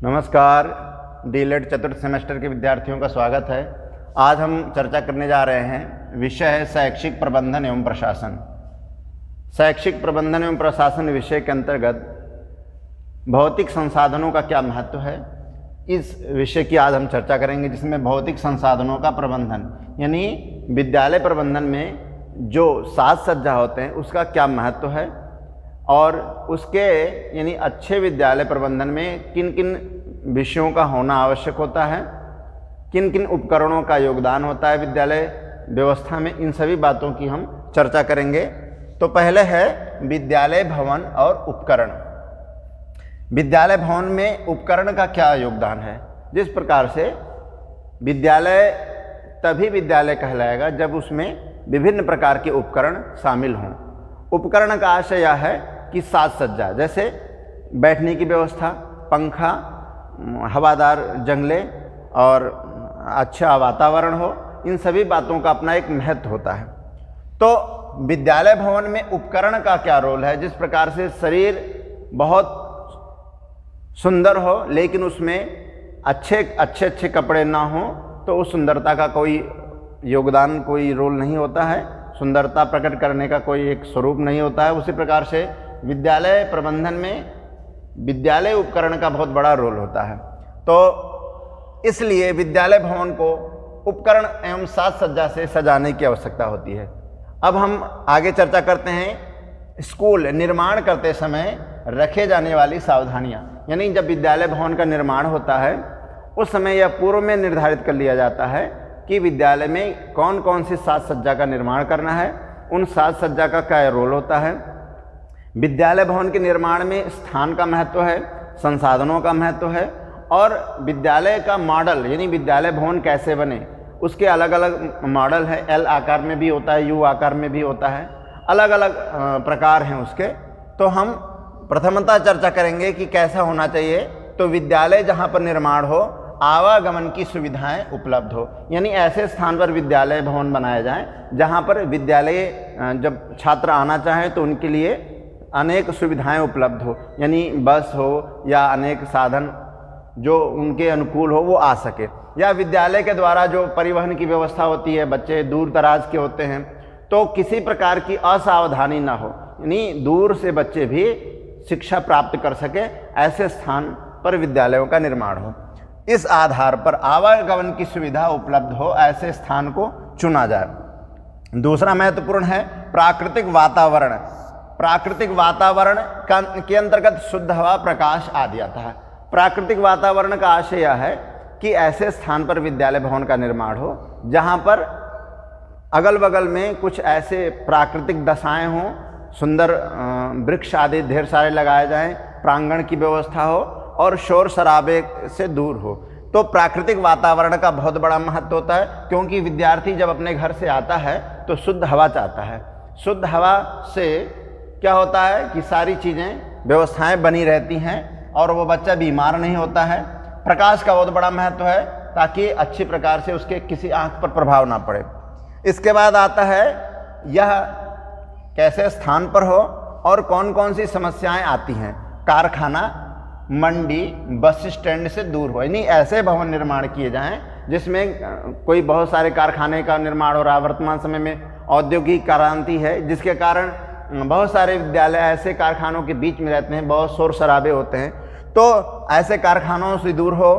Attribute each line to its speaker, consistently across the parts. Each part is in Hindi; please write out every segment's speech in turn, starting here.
Speaker 1: नमस्कार। डीलेट चतुर्थ सेमेस्टर के विद्यार्थियों का स्वागत है। आज हम चर्चा करने जा रहे हैं, विषय है शैक्षिक प्रबंधन एवं प्रशासन। शैक्षिक प्रबंधन एवं प्रशासन विषय के अंतर्गत भौतिक संसाधनों का क्या महत्व है, इस विषय की आज हम चर्चा करेंगे, जिसमें भौतिक संसाधनों का प्रबंधन यानी विद्यालय प्रबंधन में जो साज सज्जा होते हैं उसका क्या महत्व है और उसके यानी अच्छे विद्यालय प्रबंधन में किन किन विषयों का होना आवश्यक होता है, किन किन उपकरणों का योगदान होता है विद्यालय व्यवस्था में, इन सभी बातों की हम चर्चा करेंगे। तो पहले है विद्यालय भवन और उपकरण। विद्यालय भवन में उपकरण का क्या योगदान है। जिस प्रकार से विद्यालय तभी विद्यालय कहलाएगा जब उसमें विभिन्न प्रकार के उपकरण शामिल हों। उपकरण का आशय यह है कि साज सज्जा, जैसे बैठने की व्यवस्था, पंखा, हवादार जंगले और अच्छा वातावरण हो, इन सभी बातों का अपना एक महत्व होता है। तो विद्यालय भवन में उपकरण का क्या रोल है। जिस प्रकार से शरीर बहुत सुंदर हो लेकिन उसमें अच्छे कपड़े ना हो तो उस सुंदरता का कोई योगदान, कोई रोल नहीं होता है, सुंदरता प्रकट करने का कोई एक स्वरूप नहीं होता है। उसी प्रकार से विद्यालय प्रबंधन में विद्यालय उपकरण का बहुत बड़ा रोल होता है। तो इसलिए विद्यालय भवन को उपकरण एवं साज सज्जा से सजाने की आवश्यकता होती है। अब हम आगे चर्चा करते हैं स्कूल निर्माण करते समय रखे जाने वाली सावधानियां, यानी जब विद्यालय भवन का निर्माण होता है उस समय यह पूर्व में निर्धारित कर लिया जाता है कि विद्यालय में कौन कौन सी साज सज्जा का निर्माण करना है, उन साज सज्जा का क्या रोल होता है। विद्यालय भवन के निर्माण में स्थान का महत्व है, संसाधनों का महत्व है और विद्यालय का मॉडल यानी विद्यालय भवन कैसे बने उसके अलग अलग मॉडल है। एल आकार में भी होता है, यू आकार में भी होता है, अलग अलग प्रकार हैं उसके। तो हम प्रथमतः चर्चा करेंगे कि कैसा होना चाहिए। तो विद्यालय जहाँ पर निर्माण हो आवागमन की सुविधाएं उपलब्ध हो, यानी ऐसे स्थान पर विद्यालय भवन बनाया जाए जहाँ पर विद्यालय जब छात्र आना चाहें तो उनके लिए अनेक सुविधाएं उपलब्ध हो, यानी बस हो या अनेक साधन जो उनके अनुकूल हो वो आ सके। या विद्यालय के द्वारा जो परिवहन की व्यवस्था होती है, बच्चे दूर दराज के होते हैं तो किसी प्रकार की असावधानी ना हो, यानी दूर से बच्चे भी शिक्षा प्राप्त कर सके, ऐसे स्थान पर विद्यालयों का निर्माण हो। इस आधार पर आवागमन की सुविधा उपलब्ध हो, ऐसे स्थान को चुना जाए। दूसरा महत्वपूर्ण है प्राकृतिक वातावरण। प्राकृतिक वातावरण के अंतर्गत शुद्ध हवा, प्रकाश आदि आता है। प्राकृतिक वातावरण का आशय यह है कि ऐसे स्थान पर विद्यालय भवन का निर्माण हो जहाँ पर अगल बगल में कुछ ऐसे प्राकृतिक दशाएं हों, सुंदर वृक्ष आदि ढेर सारे लगाए जाएं, प्रांगण की व्यवस्था हो और शोर शराबे से दूर हो। तो प्राकृतिक वातावरण का बहुत बड़ा महत्व होता है, क्योंकि विद्यार्थी जब अपने घर से आता है तो शुद्ध हवा चाहता है। शुद्ध हवा से क्या होता है कि सारी चीज़ें व्यवस्थाएं बनी रहती हैं और वो बच्चा बीमार नहीं होता है। प्रकाश का बहुत बड़ा महत्व है ताकि अच्छी प्रकार से उसके किसी आँख पर प्रभाव ना पड़े। इसके बाद आता है यह कैसे स्थान पर हो और कौन कौन सी समस्याएं आती हैं। कारखाना, मंडी, बस स्टैंड से दूर हो, यानी ऐसे भवन निर्माण किए जाएं जिसमें कोई बहुत सारे कारखाने का निर्माण हो रहा है। वर्तमान समय में औद्योगिक क्रांति है जिसके कारण बहुत सारे विद्यालय ऐसे कारखानों के बीच में रहते हैं, बहुत शोर शराबे होते हैं। तो ऐसे कारखानों से दूर हो।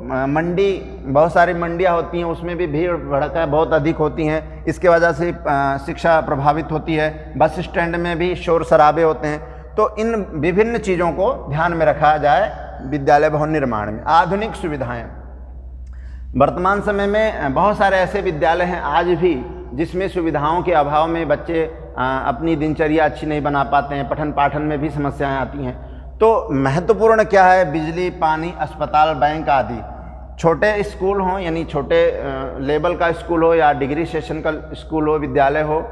Speaker 1: मंडी, बहुत सारी मंडियाँ होती हैं, उसमें भी भीड़ भड़का बहुत अधिक होती हैं, इसके वजह से शिक्षा प्रभावित होती है। बस स्टैंड में भी शोर शराबे होते हैं। तो इन विभिन्न चीज़ों को ध्यान में रखा जाए विद्यालय भवन निर्माण में। आधुनिक सुविधाएं, वर्तमान समय में बहुत सारे ऐसे विद्यालय हैं आज भी जिसमें सुविधाओं के अभाव में बच्चे अपनी दिनचर्या अच्छी नहीं बना पाते हैं, पठन पाठन में भी समस्याएं आती हैं। तो महत्वपूर्ण क्या है, बिजली, पानी, अस्पताल, बैंक आदि। छोटे स्कूल हों यानी छोटे लेवल का स्कूल हो या डिग्री सेशन का स्कूल हो, विद्यालय हो,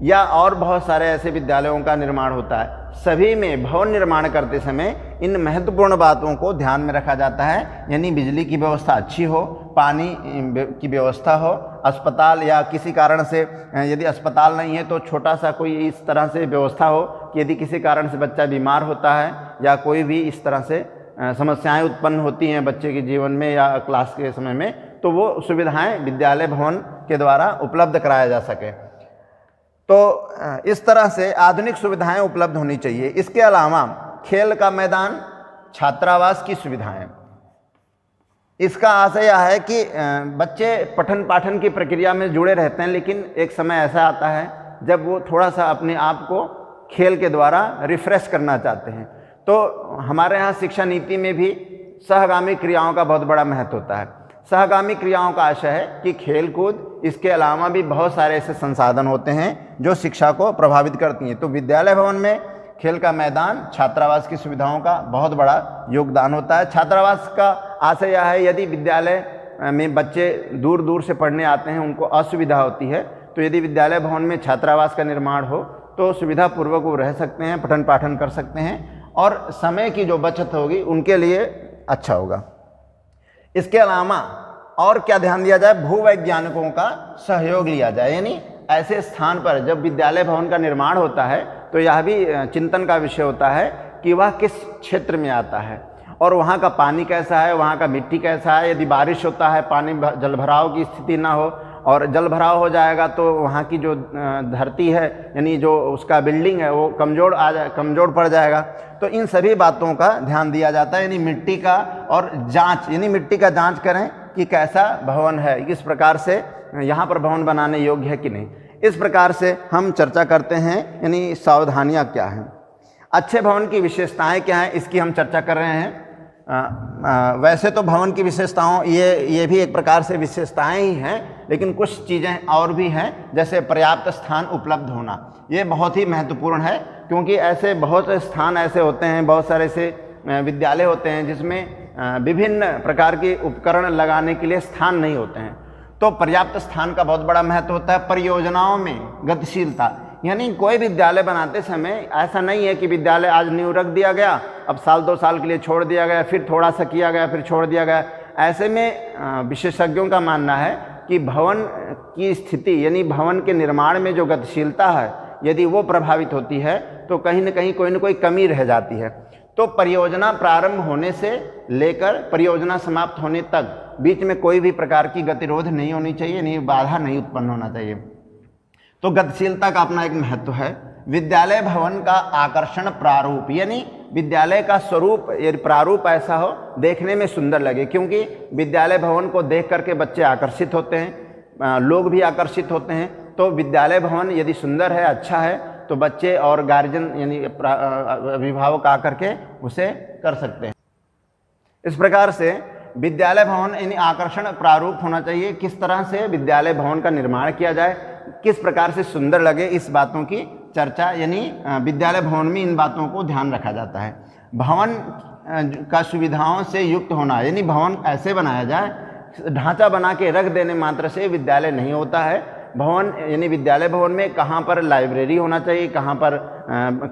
Speaker 1: या और बहुत सारे ऐसे विद्यालयों का निर्माण होता है। सभी में भवन निर्माण करते समय इन महत्वपूर्ण बातों को ध्यान में रखा जाता है, यानी बिजली की व्यवस्था अच्छी हो, पानी की व्यवस्था हो, अस्पताल या किसी कारण से यदि अस्पताल नहीं है तो छोटा सा कोई इस तरह से व्यवस्था हो कि यदि किसी कारण से बच्चा बीमार होता है या कोई भी इस तरह से समस्याएं उत्पन्न होती हैं बच्चे के जीवन में या क्लास के समय में, तो वो सुविधाएं विद्यालय भवन के द्वारा उपलब्ध कराया जा सके। तो इस तरह से आधुनिक सुविधाएं उपलब्ध होनी चाहिए। इसके अलावा खेल का मैदान, छात्रावास की सुविधाएं, इसका आशय यह है कि बच्चे पठन पाठन की प्रक्रिया में जुड़े रहते हैं, लेकिन एक समय ऐसा आता है जब वो थोड़ा सा अपने आप को खेल के द्वारा रिफ्रेश करना चाहते हैं। तो हमारे यहाँ शिक्षा नीति में भी सहगामी क्रियाओं का बहुत बड़ा महत्व होता है। सहगामी क्रियाओं का आशय है कि खेल कूद, इसके अलावा भी बहुत सारे ऐसे संसाधन होते हैं जो शिक्षा को प्रभावित करती हैं। तो विद्यालय भवन में खेल का मैदान, छात्रावास की सुविधाओं का बहुत बड़ा योगदान होता है। छात्रावास का आशय यह है, यदि विद्यालय में बच्चे दूर दूर से पढ़ने आते हैं, उनको असुविधा होती है, तो यदि विद्यालय भवन में छात्रावास का निर्माण हो तो सुविधापूर्वक वो रह सकते हैं, पठन पाठन कर सकते हैं और समय की जो बचत होगी उनके लिए अच्छा होगा। इसके अलावा और क्या ध्यान दिया जाए, भूवैज्ञानिकों का सहयोग लिया जाए, यानी ऐसे स्थान पर जब विद्यालय भवन का निर्माण होता है तो यह भी चिंतन का विषय होता है कि वह किस क्षेत्र में आता है और वहाँ का पानी कैसा है, वहाँ का मिट्टी कैसा है। यदि बारिश होता है, पानी जलभराव की स्थिति ना हो, और जलभराव हो जाएगा तो वहाँ की जो धरती है, यानी जो उसका बिल्डिंग है, वो कमज़ोर पड़ जाएगा। तो इन सभी बातों का ध्यान दिया जाता है, यानी मिट्टी का और जांच, यानी मिट्टी का जांच करें कि कैसा भवन है, किस प्रकार से यहाँ पर भवन बनाने योग्य है कि नहीं। इस प्रकार से हम चर्चा करते हैं, यानी सावधानियाँ क्या हैं, अच्छे भवन की विशेषताएं क्या हैं, इसकी हम चर्चा कर रहे हैं। वैसे तो भवन की विशेषताओं ये भी एक प्रकार से विशेषताएं ही हैं, लेकिन कुछ चीज़ें और भी हैं, जैसे पर्याप्त स्थान उपलब्ध होना। ये बहुत ही महत्वपूर्ण है, क्योंकि ऐसे बहुत से स्थान ऐसे होते हैं, बहुत सारे ऐसे विद्यालय होते हैं जिसमें विभिन्न प्रकार के उपकरण लगाने के लिए स्थान नहीं होते हैं। तो पर्याप्त स्थान का बहुत बड़ा महत्व होता है। परियोजनाओं में गतिशीलता, यानी कोई विद्यालय बनाते समय ऐसा नहीं है कि विद्यालय आज नींव रख दिया गया, अब साल 2 साल के लिए छोड़ दिया गया, फिर थोड़ा सा किया गया, फिर छोड़ दिया गया। ऐसे में विशेषज्ञों का मानना है कि भवन की स्थिति, यानी भवन के निर्माण में जो गतिशीलता है, यदि वो प्रभावित होती है तो कहीं न कहीं कोई न कोई कमी रह जाती है। तो परियोजना प्रारंभ होने से लेकर परियोजना समाप्त होने तक बीच में कोई भी प्रकार की गतिरोध नहीं होनी चाहिए, नहीं बाधा नहीं उत्पन्न होना चाहिए। तो गतिशीलता का अपना एक महत्व है। विद्यालय भवन का आकर्षण प्रारूप, यानी विद्यालय का स्वरूप, यदि प्रारूप ऐसा हो देखने में सुंदर लगे, क्योंकि विद्यालय भवन को देख करके बच्चे आकर्षित होते हैं, लोग भी आकर्षित होते हैं। तो विद्यालय भवन यदि सुंदर है, अच्छा है, तो बच्चे और गार्जियन यानी अभिभावक आकर के उसे कर सकते हैं। इस प्रकार से विद्यालय भवन यानी आकर्षण प्रारूप होना चाहिए। किस तरह से विद्यालय भवन का निर्माण किया जाए, किस प्रकार से सुंदर लगे, इस बातों की चर्चा, यानी विद्यालय भवन में इन बातों को ध्यान रखा जाता है। भवन का सुविधाओं से युक्त होना, यानी भवन ऐसे बनाया जाए, ढांचा बना के रख देने मात्र से विद्यालय नहीं होता है। भवन यानी विद्यालय भवन में कहाँ पर लाइब्रेरी होना चाहिए, कहाँ पर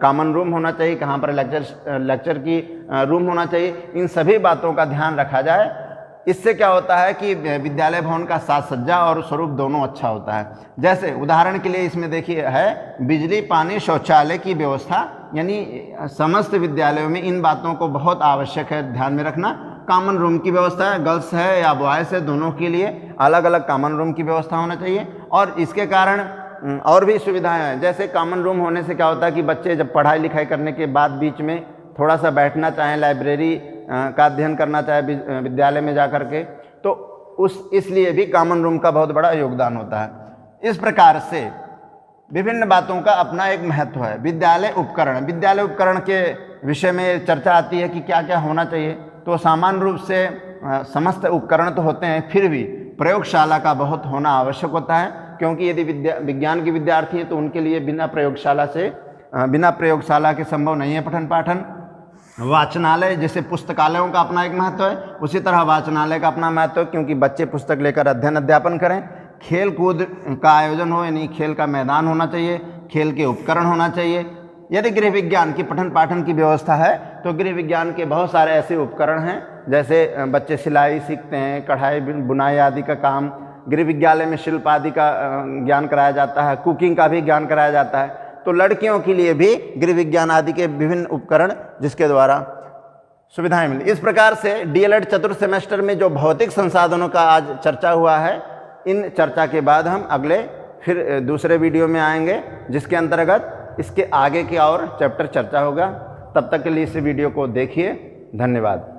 Speaker 1: कॉमन रूम होना चाहिए, कहाँ पर लेक्चर की रूम होना चाहिए, इन सभी बातों का ध्यान रखा जाए। इससे क्या होता है कि विद्यालय भवन का साज सज्जा और स्वरूप दोनों अच्छा होता है। जैसे उदाहरण के लिए इसमें देखिए है बिजली, पानी, शौचालय की व्यवस्था, यानी समस्त विद्यालयों में इन बातों को बहुत आवश्यक है ध्यान में रखना। कॉमन रूम की व्यवस्था है, गर्ल्स है या बॉयज़ है, दोनों के लिए अलग अलग कॉमन रूम की व्यवस्था होना चाहिए। और इसके कारण और भी सुविधाएं हैं। जैसे कॉमन रूम होने से क्या होता है कि बच्चे जब पढ़ाई लिखाई करने के बाद बीच में थोड़ा सा बैठना चाहें, लाइब्रेरी का अध्ययन करना चाहे विद्यालय में जा कर के, तो इसलिए भी कॉमन रूम का बहुत बड़ा योगदान होता है। इस प्रकार से विभिन्न बातों का अपना एक महत्व है। विद्यालय उपकरण के विषय में चर्चा आती है कि क्या क्या होना चाहिए। तो सामान्य रूप से समस्त उपकरण तो होते हैं, फिर भी प्रयोगशाला का बहुत होना आवश्यक होता है, क्योंकि यदि विज्ञान के विद्यार्थी हैं तो उनके लिए बिना प्रयोगशाला के संभव नहीं है पठन पाठन। वाचनालय, जैसे पुस्तकालयों का अपना एक महत्व है, उसी तरह वाचनालय का अपना महत्व है, क्योंकि बच्चे पुस्तक लेकर अध्ययन अध्यापन करें। खेल कूद का आयोजन हो, यानी खेल का मैदान होना चाहिए, खेल के उपकरण होना चाहिए। यदि गृह विज्ञान की पठन पाठन की व्यवस्था है तो गृह विज्ञान के बहुत सारे ऐसे उपकरण हैं, जैसे बच्चे सिलाई सीखते हैं, कढ़ाई बुनाई आदि का काम, गृह विद्यालय में शिल्प आदि का ज्ञान कराया जाता है, कुकिंग का भी ज्ञान कराया जाता है। तो लड़कियों के लिए भी गृह विज्ञान आदि के विभिन्न उपकरण जिसके द्वारा सुविधाएं मिली। इस प्रकार से डीएलएड चतुर्थ सेमेस्टर में जो भौतिक संसाधनों का आज चर्चा हुआ है, इन चर्चा के बाद हम अगले फिर दूसरे वीडियो में आएंगे, जिसके अंतर्गत इसके आगे की और चैप्टर चर्चा होगा। तब तक के लिए इस वीडियो को देखिए। धन्यवाद।